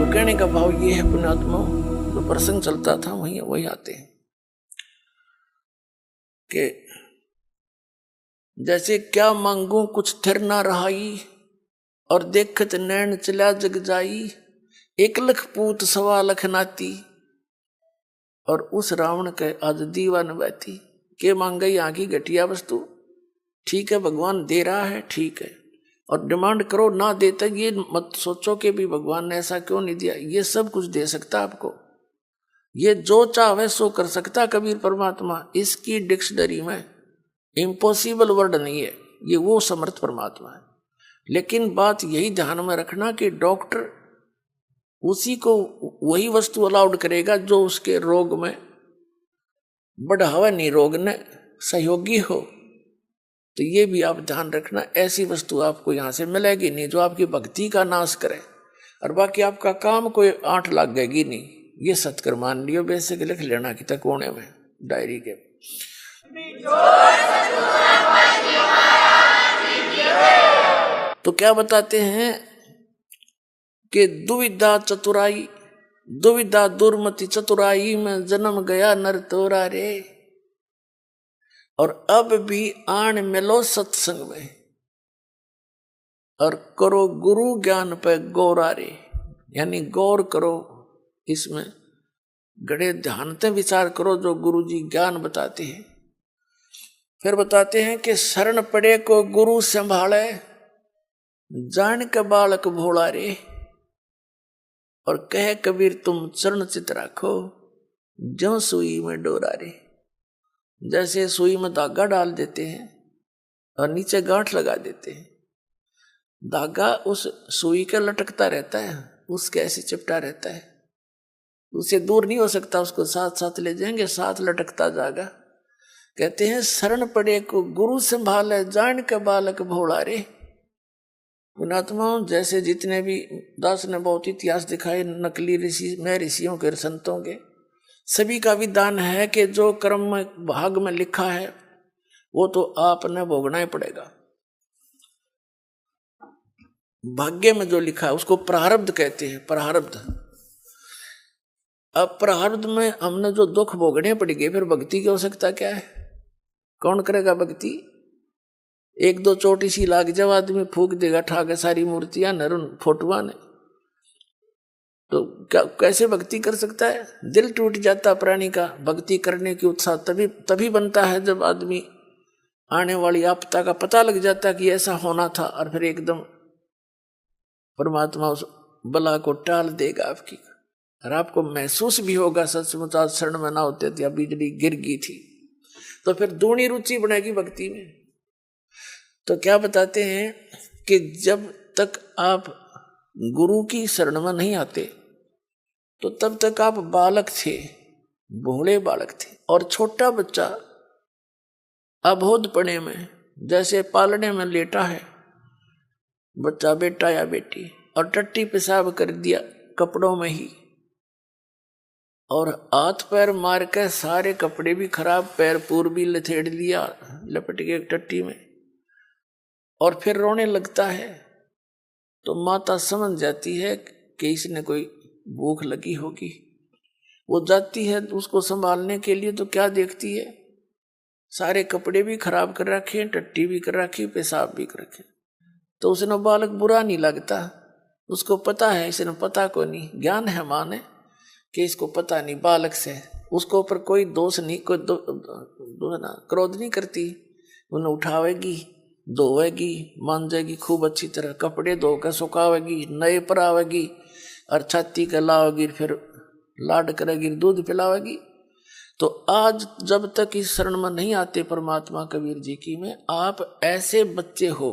तो कहने का भाव ये है पुण्यात्मा, जो प्रसंग चलता था वही आते हैं कि जैसे क्या मांगू कुछ थिर ना रहाई, और देखत नैन चला जग जाई, 1 लाख पूत 1.25 लाख नाती, और उस रावण के आज दीवान बैठी के मांगे यहाँ की घटिया वस्तु। ठीक है भगवान दे रहा है, ठीक है, और डिमांड करो, ना देता ये मत सोचो कि भी भगवान ने ऐसा क्यों नहीं दिया। ये सब कुछ दे सकता आपको, ये जो चाहे सो कर सकता कबीर परमात्मा। इसकी डिक्शनरी में इम्पॉसिबल वर्ड नहीं है, ये वो समर्थ परमात्मा है। लेकिन बात यही ध्यान में रखना कि डॉक्टर उसी को वही वस्तु अलाउड करेगा जो उसके रोग में बढ़ावा, नहीं रोग ने सहयोगी हो। तो ये भी आप ध्यान रखना, ऐसी वस्तु आपको यहाँ से मिलेगी नहीं जो आपकी भक्ति का नाश करे, और बाकी आपका काम कोई 8 लगेगी नहीं। ये सत्कर मान लियो, बेसिक लिख लेना कि तक कोने में डायरी के। तो क्या बताते हैं कि दुविधा चतुराई, दुविधा दुर्मति चतुराई में जन्म गया नर तोरा रे, और अब भी आन मिलो सत्संग में, और करो गुरु ज्ञान पे गौरा रे। यानी गौर करो, इसमें गड़े ध्यान से विचार करो जो गुरु जी ज्ञान बताते हैं। फिर बताते हैं कि शरण पड़े को गुरु संभाले, जान के बालक भोला रे, और कहे कबीर तुम चरण चित राखो, ज्यों सुई में डोरा रे। जैसे सुई में धागा डाल देते हैं और नीचे गांठ लगा देते हैं, धागा उस सुई के लटकता रहता है, उसके ऐसे चिपटा रहता है, उसे दूर नहीं हो सकता, उसको साथ साथ ले जाएंगे, साथ लटकता जाएगा। कहते हैं शरण पड़े को गुरु संभाले, जान के बालक भोला रे। पुणात्मा जैसे जितने भी दास ने बहुत इतिहास दिखाए, नकली ऋषि में ऋषियों के संतों के, सभी का विधान है कि जो कर्म में भाग में लिखा है वो तो आपने भोगना ही पड़ेगा। भाग्य में जो लिखा है उसको प्रारब्ध कहते हैं, प्रारब्ध। अब प्रारब्ध में हमने जो दुख भोगने पड़ेंगे, फिर भक्ति की आवश्यकता क्या है? कौन करेगा भक्ति? 1-2 चोटी सी लाग जब आदमी फूक देगा ठा के सारी मूर्तियां नरुन फोटुआ ने, तो क्या कैसे भक्ति कर सकता है? दिल टूट जाता प्राणी का। भक्ति करने की उत्साह तभी बनता है जब आदमी आने वाली आपदा का पता लग जाता कि ऐसा होना था, और फिर एकदम परमात्मा उस बला को टाल देगा आपकी, और आपको महसूस भी होगा सचमुच आज शरण में ना होते थे, बिजली गिर गई थी। तो फिर दूनी रुचि बनेगी भक्ति में। तो क्या बताते हैं कि जब तक आप गुरु की शरण में नहीं आते तो तब तक आप बालक थे, भोले बालक थे। और छोटा बच्चा अबोधपने में जैसे पालने में लेटा है बच्चा, बेटा या बेटी, और टट्टी पेशाब कर दिया कपड़ों में ही, और हाथ पैर मार के सारे कपड़े भी खराब, पैर पूर भी लथेड़ लिया लपट के टट्टी में, और फिर रोने लगता है, तो माता समझ जाती है कि इसने कोई भूख लगी होगी। वो जाती है उसको संभालने के लिए, तो क्या देखती है? सारे कपड़े भी खराब कर रखे, टट्टी भी कर रखी, पेशाब भी कर रखे। तो उसने बालक बुरा नहीं लगता, उसको पता है, इसने पता को नहीं, ज्ञान है माने कि इसको पता नहीं, बालक से उसको ऊपर कोई दोष नहीं, कोई क्रोध नहीं करती। उन्हें उठावेगी, धोवेगी, मांजेगी खूब अच्छी तरह, कपड़े धोकर सुखावेगी, नए पर आवेगी, और छाती के लावेगी, फिर लाड करेगी, दूध पिलावेगी। तो आज जब तक इस शरण में नहीं आते परमात्मा कबीर जी की में, आप ऐसे बच्चे हो,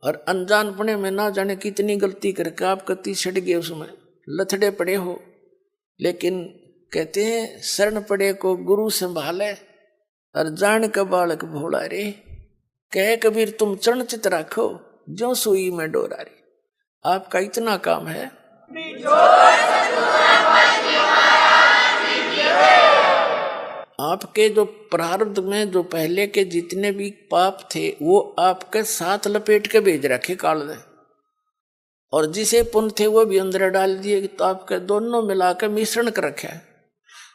और अनजानपने में ना जाने कितनी गलती करके आप कति छट गए, उसमें लथड़े पड़े हो। लेकिन कहते हैं शरण पड़े को गुरु संभाले, और जान का बालक भोला रे, कहे कबीर तुम चरण चित राखो, ज्यों सुई में डोरा रे। आपका इतना काम है। आपके जो प्रारब्ध में जो पहले के जितने भी पाप थे वो आपके साथ लपेट के भेज रखे काल ने। और जिसे पुण्य थे वो भी अंदर डाल दिए, तो आपके दोनों मिलाकर मिश्रण कर रखा है।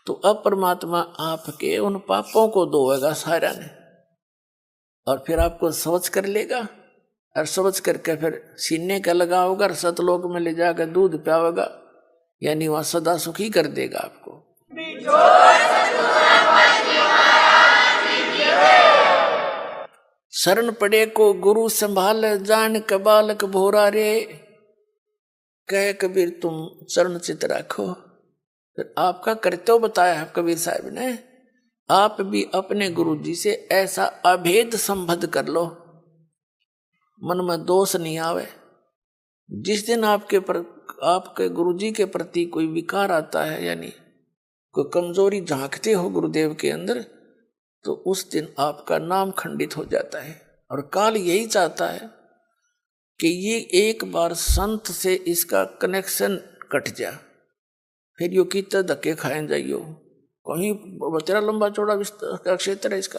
तो अब परमात्मा आपके उन पापों को धोएगा सारा ने, और फिर आपको स्वच्छ कर लेगा, और स्वच्छ करके फिर सीने का लगाओगा और सतलोक में ले जाकर दूध पियाओगा, यानी वहां सदा सुखी कर देगा आपको। शरण पड़े को गुरु संभाल, जान के बालक भोरा रे, कह कबीर तुम शरण चित राखो। फिर आपका कर्तव्य बताया है कबीर साहब ने, आप भी अपने गुरु जी से ऐसा अभेद संबंध कर लो, मन में दोष नहीं आवे। जिस दिन आपके गुरु जी के प्रति कोई विकार आता है, यानी कोई कमजोरी झांकते हो गुरुदेव के अंदर, तो उस दिन आपका नाम खंडित हो जाता है। और काल यही चाहता है कि ये एक बार संत से इसका कनेक्शन कट जा, फिर यो कितना धक्के खाए जाइयो, कहीं तेरा लंबा चौड़ा क्षेत्र है इसका,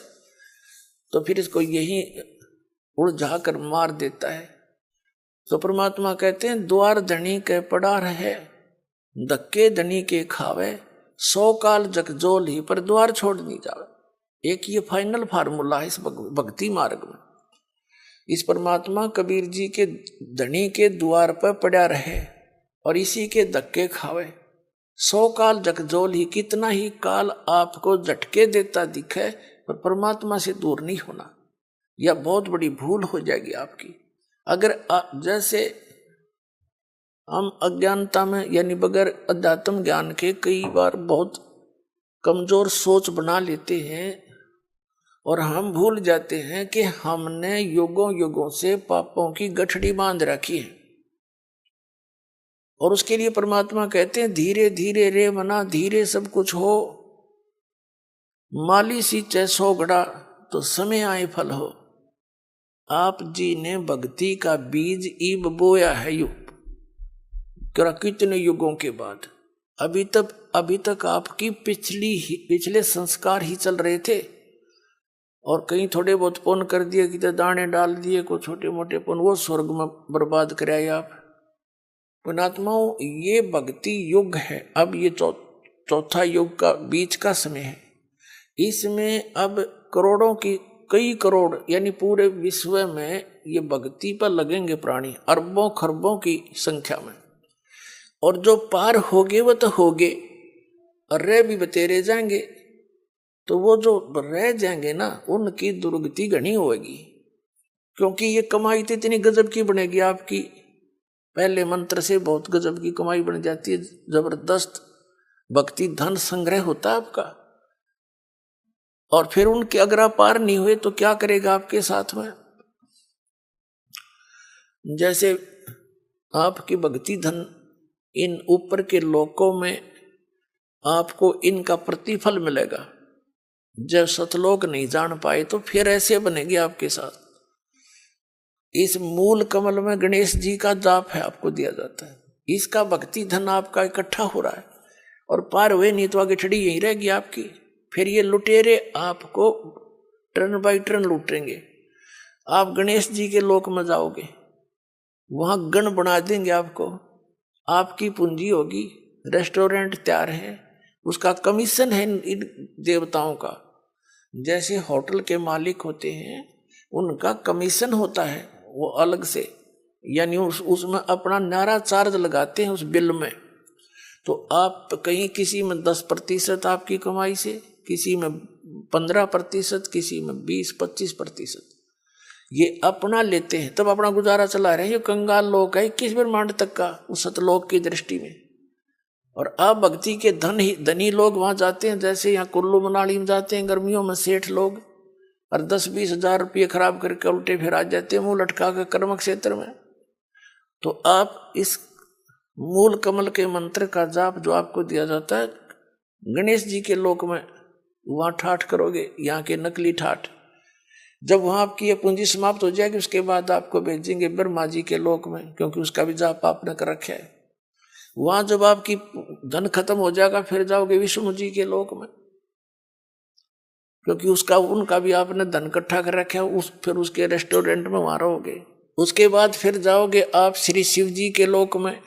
तो फिर इसको यही उलझा कर मार देता है। तो परमात्मा कहते हैं द्वार धनी के पड़ा रहे, धक्के धनी के खावे, 100 काल जगजोल ही पर द्वार छोड़ नहीं जावे। एक ये फाइनल फार्मूला है इस भक्ति मार्ग में। इस परमात्मा कबीर जी के धनी के द्वार पर पड़ा रहे और इसी के धक्के खावे, 100 काल जगजोल ही, कितना ही काल आपको झटके देता दिखे पर परमात्मा से दूर नहीं होना, यह बहुत बड़ी भूल हो जाएगी आपकी। अगर जैसे हम अज्ञानता में, यानी बगैर अध्यात्म ज्ञान के कई बार बहुत कमजोर सोच बना लेते हैं और हम भूल जाते हैं कि हमने युगों युगों से पापों की गठड़ी बांध रखी है। और उसके लिए परमात्मा कहते हैं धीरे धीरे रे मना, धीरे सब कुछ हो, माली सींचे 100 घड़ा तो समय आए फल हो। आप जी ने भक्ति का बीज ईब बोया है कितने युगों के बाद, अभी तक आपकी पिछले संस्कार ही चल रहे थे, और कहीं थोड़े बहुत पुण्य कर दिए, कितने दाने डाल दिए, को छोटे मोटे पुण्य, वो स्वर्ग में बर्बाद कराए आप। पुण्यात्माओं, ये भक्ति युग है। अब ये चौथा युग का बीच का समय है। इसमें अब कई करोड़ यानी पूरे विश्व में ये भक्ति पर लगेंगे प्राणी, अरबों खरबों की संख्या में। और जो पार होगे वो तो होगे, और रह भी बतेरे जाएंगे, तो वो जो रह जाएंगे ना, उनकी दुर्गति घनी होगी, क्योंकि ये कमाई तो इतनी गजब की बनेगी आपकी, पहले मंत्र से बहुत गजब की कमाई बन जाती है, जबरदस्त भक्ति धन संग्रह होता है आपका। और फिर उनके अगर आप पार नहीं हुए तो क्या करेगा आपके साथ में। जैसे आपकी भक्ति धन इन ऊपर के लोकों में आपको इनका प्रतिफल मिलेगा, जब सतलोक नहीं जान पाए तो फिर ऐसे बनेगी आपके साथ। इस मूल कमल में गणेश जी का जाप है, आपको दिया जाता है, इसका भक्ति धन आपका इकट्ठा हो रहा है, और पार हुए नहीं तो आगे छड़ी यही रहेगी आपकी। फिर ये लुटेरे आपको टर्न बाई टर्न लूटेंगे। आप गणेश जी के लोक में जाओगे, वहां गण बना देंगे आपको, आपकी पूंजी होगी, रेस्टोरेंट तैयार है, उसका कमीशन है इन देवताओं का। जैसे होटल के मालिक होते हैं उनका कमीशन होता है वो अलग से, यानी उसमें अपना न्यारा चार्ज लगाते हैं उस बिल में। तो आप कहीं किसी में 10% आपकी कमाई से, किसी में 15%, किसी में 20-25%, ये अपना लेते हैं, तब अपना गुजारा चला रहे हैं। ये कंगाल लोग है 21 ब्रह्मांड तक का उस सतलोक की दृष्टि में। और अब भक्ति के धनी लोग वहां जाते हैं, जैसे यहाँ कुल्लू मनाली में जाते हैं गर्मियों में सेठ लोग, और 10-20 हजार रुपये खराब करके उल्टे फिर आ जाते हैं मुंह लटका के कर्म क्षेत्र में। तो आप इस मूल कमल के मंत्र का जाप जो आपको दिया जाता है गणेश जी के लोक में, वहां ठाठ करोगे, यहाँ के नकली ठाठ। जब वहां आपकी ये पूंजी समाप्त हो जाएगी, उसके बाद आपको भेजेंगे ब्रह्मा जी के लोक में, क्योंकि उसका भी जाप आपने कर रखा है। वहां जब आपकी धन खत्म हो जाएगा फिर जाओगे विष्णु जी के लोक में, क्योंकि उनका भी आपने धन इकट्ठा कर रखा है, फिर उसके रेस्टोरेंट में वहां रहोगे। उसके बाद फिर जाओगे आप श्री शिव जी के लोक में,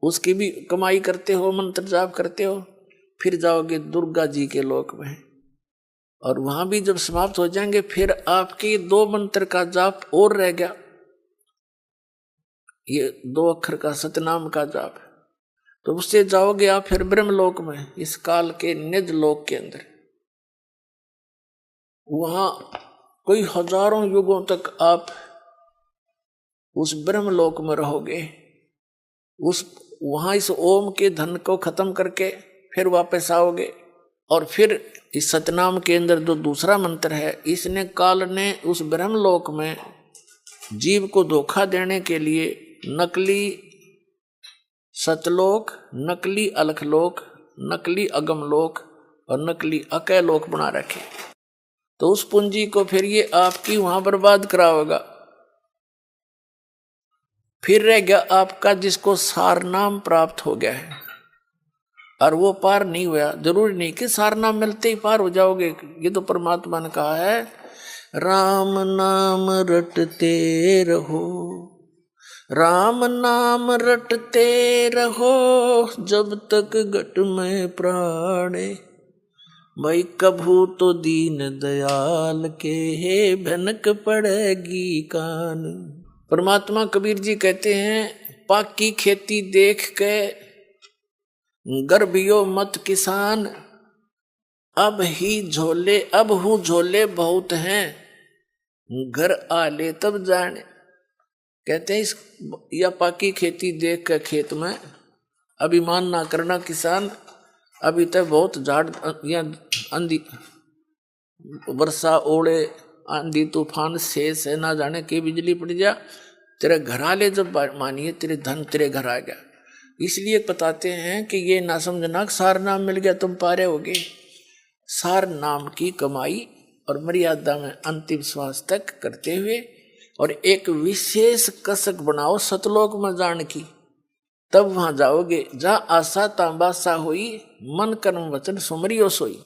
उसकी भी कमाई करते हो, मंत्र जाप करते हो। फिर जाओगे दुर्गा जी के लोक में, और वहां भी जब समाप्त हो जाएंगे फिर आपके 2 मंत्र का जाप और रह गया, ये 2 अक्षर का सतनाम का जाप। तो उससे जाओगे आप फिर ब्रह्मलोक में, इस काल के निज लोक के अंदर। वहां कोई हजारों युगों तक आप उस ब्रह्मलोक में रहोगे। वहां इस ओम के धन को खत्म करके फिर वापस आओगे, और फिर इस सतनाम के अंदर जो दूसरा मंत्र है, इसने काल ने उस ब्रह्मलोक में जीव को धोखा देने के लिए नकली सतलोक, नकली अलखलोक, नकली अगमलोक और नकली अकैलोक बना रखे। तो उस पूंजी को फिर ये आपकी वहां बर्बाद कराओगा। फिर रह गया आपका जिसको सार नाम प्राप्त हो गया है और वो पार नहीं हुआ। जरूरी नहीं कि सार नाम मिलते ही पार हो जाओगे, ये तो परमात्मा ने कहा है राम नाम रटते रहो, राम नाम रटते रहो जब तक घट में प्राणे, भाई कभू तो दीन दयाल के भनक पड़ेगी कान। परमात्मा कबीर जी कहते हैं पाकी खेती देख के गर्भियो मत किसान, अब हूँ झोले बहुत हैं, घर आ ले तब जाने। कहते हैं इस या पाकी खेती देख के खेत में अभिमान ना करना किसान, अभी तक बहुत झाड़ या आंधी वर्षा ओले आंधी तूफान शेष है, ना जाने की बिजली पड़ जा, तेरे घर आ ले जब मानिए तेरे धन तेरे घर आ गया। इसलिए बताते हैं कि ये ना समझना सार नाम मिल गया तुम पारे होगे। सार नाम की कमाई और मर्यादा में अंतिम श्वास तक करते हुए, और एक विशेष कसक बनाओ सतलोक में जान की, तब वहां जाओगे जहाँ आशा तांबासा हुई, मन कर्म वचन सुमरियो सोई।